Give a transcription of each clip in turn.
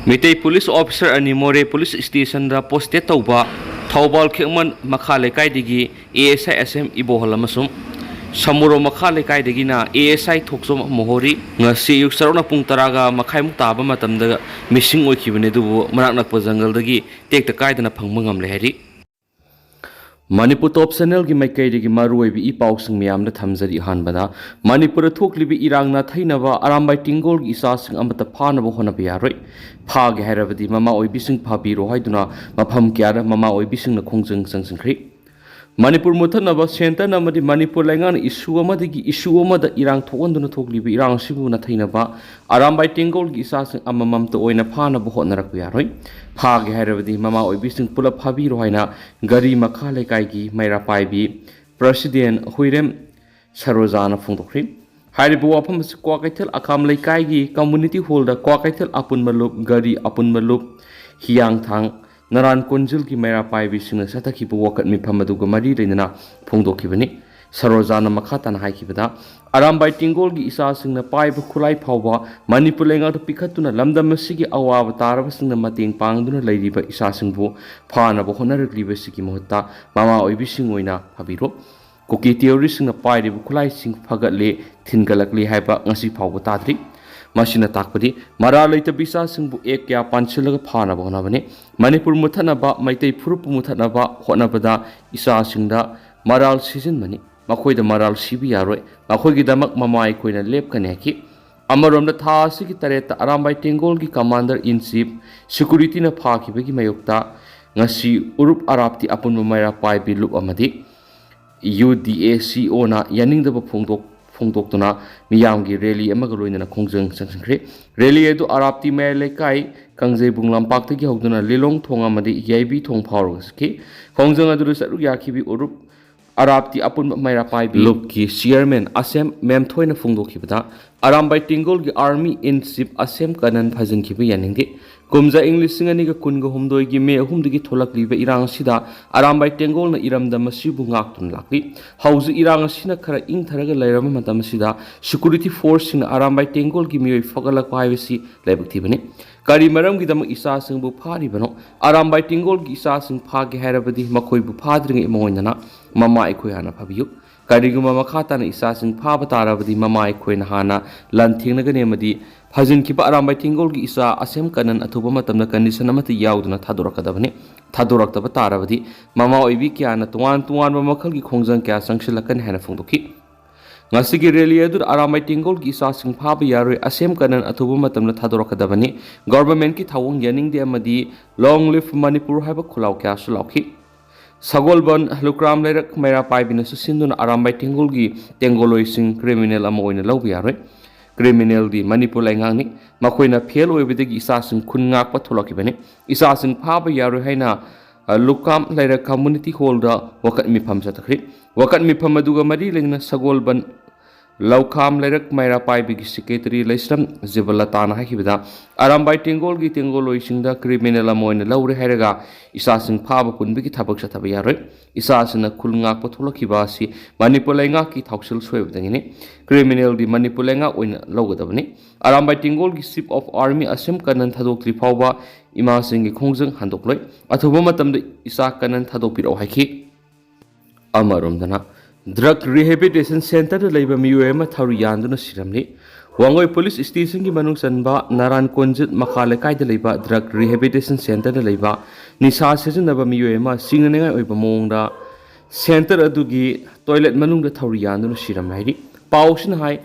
Meitei Police Officer ani Moreh Police Station da posted tauba Thaubal Khekman Makha Lekai digi ASI SM Ibohol amasung Samuro Makha Lekai digi na ASI Thoksom Mohori ngashi yuk sarona pung taraga makhai muk taba matamda missing oikibane dubu manak nakpa jungle dagi tek ta kaidana phangma ngamle hari Manipur top channel gi Meitei gi maroi bi ipau sing miam na thamjari hanbana Manipur thokli bi irang na thainaba arambai tingol gi isa sing amata phana bo hona bi yaroi pha ge hairabadi mama oi bising phabi ro haiduna mapham kya ra mama oi bising na khongjeng sangsangkhri Manipur muthanaba center na madi Manipur langan issue amadigi issue amada irang thokonduna thokli bi irang sibu na thainaba arambai tingol gi isa sing amamam to oina phana bo honarak bi yaroi pha ge hairabadi mama oi bising pula phabi ro haina gari makha lekai gi maira pai bi president huirem sarojana phongdokri Haribu wapam kwa kaithal akam lekai gi community hall da kwa kaithal apun malup gari apun malup hiang thang naran konjil ki mera pai bi singna sataki bu wakat mi phamadu ga mari reinana phongdoki bani sarojana makha tan hai ki bada arambai tingol gi isa singna pai bu khulai phawba manipur lenga to pikhatuna lamdam sigi awa taraba singna mating pangduna leiriba isa singbu phana bo honarik liba sigi mohta mama oi bi sing oina phabiro Koki theory sing na pai bu khulai sing phagatle thingalakli haiba ngasi phawba tadri Masina takpadi mara leita bisa sing bu ek kya panchilaga phana bona bane Manipur muthana ba Meitei Phurup muthana ba hona bada isa singda maral season mani makhoi da maral sibi yaroi makhoi gi damak mamai koina lep kane ki amarom da tha sigi tareta arambai tengol gi commander in chief security na pha ki bagi mayokta ngasi urup arapti apun maira pai bi lup amadi UDACO na yaning da phongdok tuna miyam gi rally amaga loina khongjeng sangsangkhre rally edu arapti mai lekai kangjei bunglam pak ta gi hoduna lelong thonga madi yaibi thong phawrus ki khongjeng adu saru yakhi bi urup arapti apun maira pai bi lob ki chairman asem mem thoina phongdok ki bada arambai tingol gi army in chief asem kanan phajin ki bi yaning di kumja english singani ga kungo humdoi gi me humdigi tholak liba irang sida arambai tengol na iramda masibu ngak tun lakli hauzu irang sina khara ing tharaga lairama matam sida security force sing arambai tengol gi mioi fagalak paivasi laibak thibani kari maram gi dam isa sing bu phari bano arambai tengol gi isa sing phage hairabadi makhoi bu phadring imoinana mama ikoi hana phabiyu kariguma makhata na isa sing phaba tarabadi mama ikoi na hana lanthing na gane madi Hajin kipa arambai tingol gi isa asem kanan athuba matamna condition amati yauduna thadorakadabani thadoraktaba tarabadi mama oibi kya na tuan mamakal gi khongjang kya sangsilakan hena phongdoki ngasi gi rally edur arambai tingol gi isa sing phaba yaroi asem kanan athuba matamna thadorakadabani government ki thawung yaning de amadi long live manipur haiba khulaw kya sulauki Sagolban lukram lerak maira paibina susinduna arambai tingol gi tengoloi sing criminal ama oina lawbi yaroi criminal di Manipur langang ni makoina fail oibidagi isa sing khun ngak pa tholaki bane isa sing phaba yaru haina lukam laira community hall da wakat mi pham satakri wakat mi pham aduga mari lengna sagolban laukam lairak maira pai bigi secretary laisram jibalata na hakibida arambai tengol gi tengoloi singda criminal amoina laure hairaga isa sing phaba punbigi thabak sathaba yaroi isa sina khulngak patholaki ba si Manipur lenga ki thausil soibdangini criminal di Manipur lenga oina logadabani arambai tengol gi chief of army asem kanan thadok tri phawba ima sing gi khongjang handokloi athuba matamda isa kanan thadok piro haiki amarom dana Drug Rehabilitation Center da laiba miyuema tharu yanduna siramni Wangoi Police Station gi manung sanba Naran Konjit Makhale kai da laiba Drug Rehabilitation Center da laiba nisa sejanaba miyuema singnengai oiba mongda center adugi toilet manung da tharu yanduna siramnai paushin hai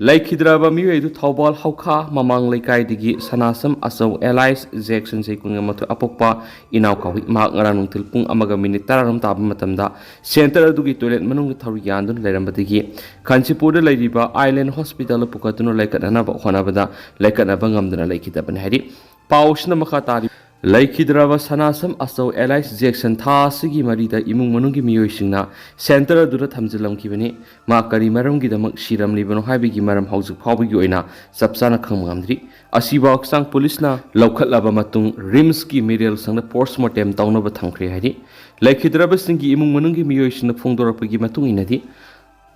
Laikhidraba miyuedu Thaubal Hauka Mamang Laikai digi Sanasam Asau Allies Jackson Sekunga matu apokpa inaw kawi mak ngaranung tilpung amaga minute tararam taba matamda center adugi toilet manung tharu yandun lairambadigi Kanchipur lairiba Island Hospital pukatunu laikanana ba honabada laikanaba ngamduna laikhidabani hari paushna makhatari Laikhidraba Sanasam Asau Allies Jackson tha sigi marida imung manungi miyoisingna center adura thamjilamkibani ma kari maramgi damak siramlibano haibigi maram haujik phawbigi oina sapsana khangmamdri asiba aksang police na laukhatlaba matung rims ki medial sangna postmortem tawnaba thangkhre hari Laikhidraba singi imung manungi miyoisingna phongdorapagi matung inadi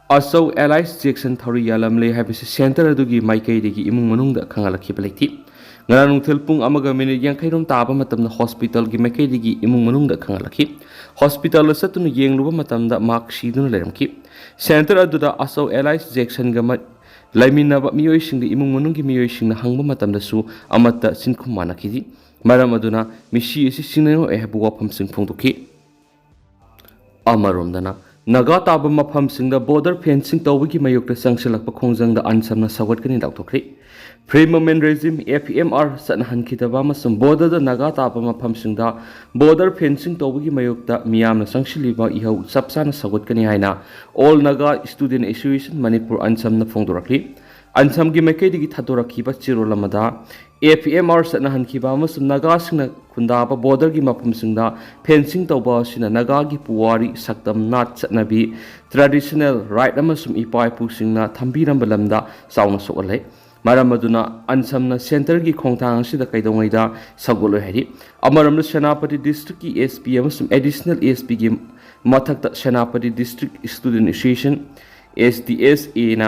Asau Allies Jackson tharu yalamle haibisi center adugi maikai degi imung manungda khangalakhiba leiti ngara nungthel pung amaga minute yankairom taba matamda hospital gi mekaidigi imung manungda khangalakhi hospital la satunu yengluba matamda mark shiduna leramki center aduda aso allies jackson ga laiminaba miyoi singdi imung manunggi miyoi singna hangba matamda su amata sinkhum manakidi maram aduna mishi isi sinero ehbu wafam sing phongdokhi amaromdana naga taba mafam singda border fencing tawigi mayokta sangsilakpa khongjangda ansamna sawatkani daukthokri free movement regime FIR sanhan khitaba masum border da naga taba mafam singda border fencing tawigi mayokta miyamna sangsiliba ihau sapsana sawatkani haina all naga student association manipur ansamna phongdorakli ansam gi mekaidigi thadorakhiba chirolamada FIR sanhan khiba masum naga singna khundaba border gi mafam singda fencing tawba sina naga gi puwari saktam nat satnabi traditional right amasum ipai pu singna thambiramba lamda sauna sokalai maram aduna ansamna center gi khongthang asida kaidongaida sagoloi hari amaramna senapati district ki SP amasum additional SP gi mathakta senapati district student association SDSA na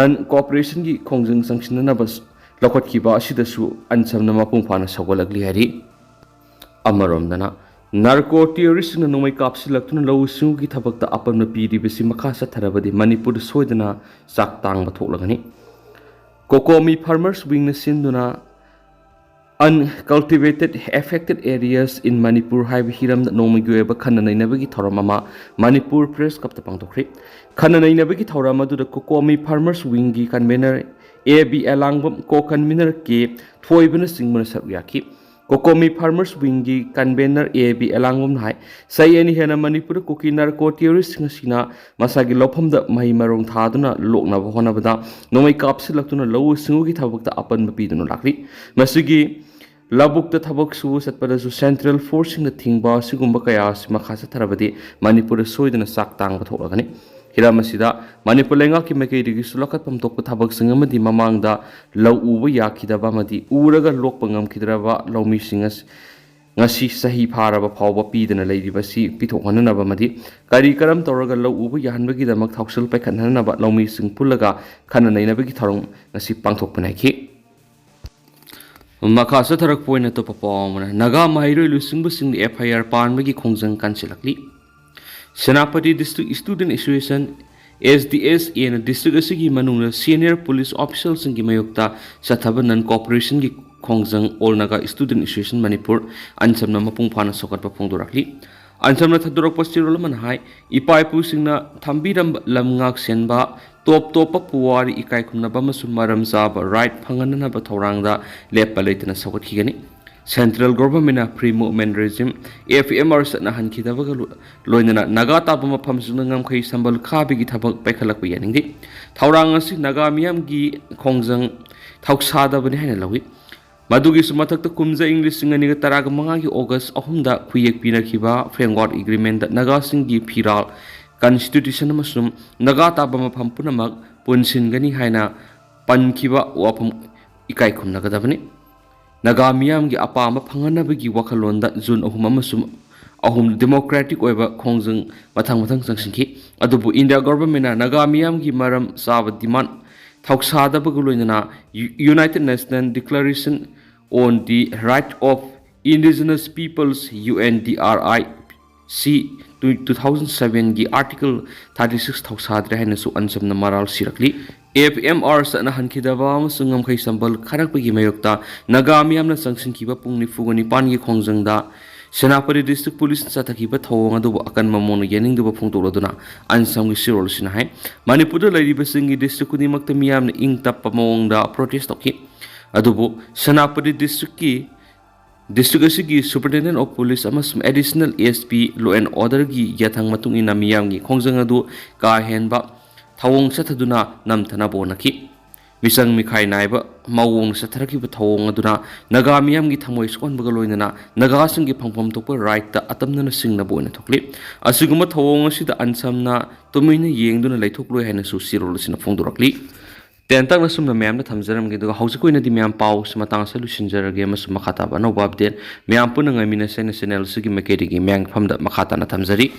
non cooperation gi khongjang sangshinna bas lakot ki ba asida su ansamna mapung phana sagolagli hari amaramdana narco terrorist na nomai kapsilaktuna lawsu gi thabakta apamna pidi besi makha sa tharabadi manipur soidana saktang batholagani Kokomi farmers wing na sinduna uncultivated affected areas in Manipur haiba hiram da nomi goeba khananai nabagi thoramama Manipur press kapta pangtokri khananai nabagi thorama du da Kokomi farmers wing gi convener AB alangbam ko convener ke thoibana singmana saryaki Kokomi farmers wing gi convener AB alangbam hai sai ani hena Manipur koki narco terrorist ngasina masagi lopam da mai marong thaduna lokna bhona bada nomai kapsilaktuna lawu singu gi thabakta apan bapiduna lakli masigi labukta thabak su satpada su central forcing the thingba sigumba kaya simakhasa tharabadi Manipur soidana saktang batholagani Hiramasida Manipur lenga ki mekaidigi sulakat pamtokpa thabak singamadi mamangda law uba yakhidaba madi uraga lokpa ngamkidraba lawmi singas ngashi sahi pharaba phawba pidana leiribasi pithokhananaba madi kari karam toraga law uba yahanbagi damak thausul paikhananaba lawmi sing pulaga khananainabagi tharong ngasi pangthokpanai Makasa tharak point to papamana Naga Maheiloi Luchingba sing FIR panbagi khongjang kansilakli Senapati District Student Association SDS in district asigi manungna senior police officials singi mayokta sathaba non cooperation gi khongjang all naga student association Manipur ansamna mapung phana sokat pa phongdorakli ansamna thadorak pastirol man hai ipai pu singna thambiram lamngak senba top puwari ikai khumna ba masum maram saba right phangana ba thorangda lepa leitana sokat khigani Central government free movement regime FIR na hankidaba loinana naga taba mafam suna ngamkhai sambal khabi gi thabak paikhalakpa yaningdi thaurang asi naga miyam gi khongjang thauksada bani hena lawi madugi sumathakta kumja english singani ga taraga manga gi august ahumda khuyek pinakhiba framework agreement da naga singi phiral constitution amasum naga taba mafam punamak punsin gani haina pankhiba wafam ikai khumnagadabani Naga miyam gi apama phanganabagi wakhalonda June ahum democratic oiba khongjang mathang sangsingki adubu India government na naga miyam gi maram saba demand thauksada baguloina United Nations Declaration on the Right of Indigenous Peoples UNDRIC 2007 gi article 36 thausadre haina su ansamna maral sirakli FIR sana hankidaba sungam khai sambal kharakpagi mayokta naga miyamna sangsingkiba pungni fugani pangi khongjangda Senapati district police sathakiba thawang adu akan mamon yeningduba phungtoloduna ansamgi sirol sina hai Manipur lairiba singi district kunimakta miyamna ingtappa mawongda protest toki adubu Senapati district ki District asigi Superintendent of Police amasum additional ASP law and order gi yathang matung ina miyamgi khongjang adu ka henba thawong sathaduna namthana bonaki misang mikhai naiba mawong satharakiba thawong aduna naga miyamgi thamoi skon bagaloinana naga singi phangpham tokpa right ta atamna singna boina thokli asiguma thawong asida ansamna tumina yengduna leithokloi haina su sirol sina phongdorakli tentak na sumna meyam na thamjaram gi duga hausa koina di meyam pau sumatang sa lusinjarage masum makhata ba no babden meyam punanga mina channel sigi mekedi gi meyang phamda makhata na thamjari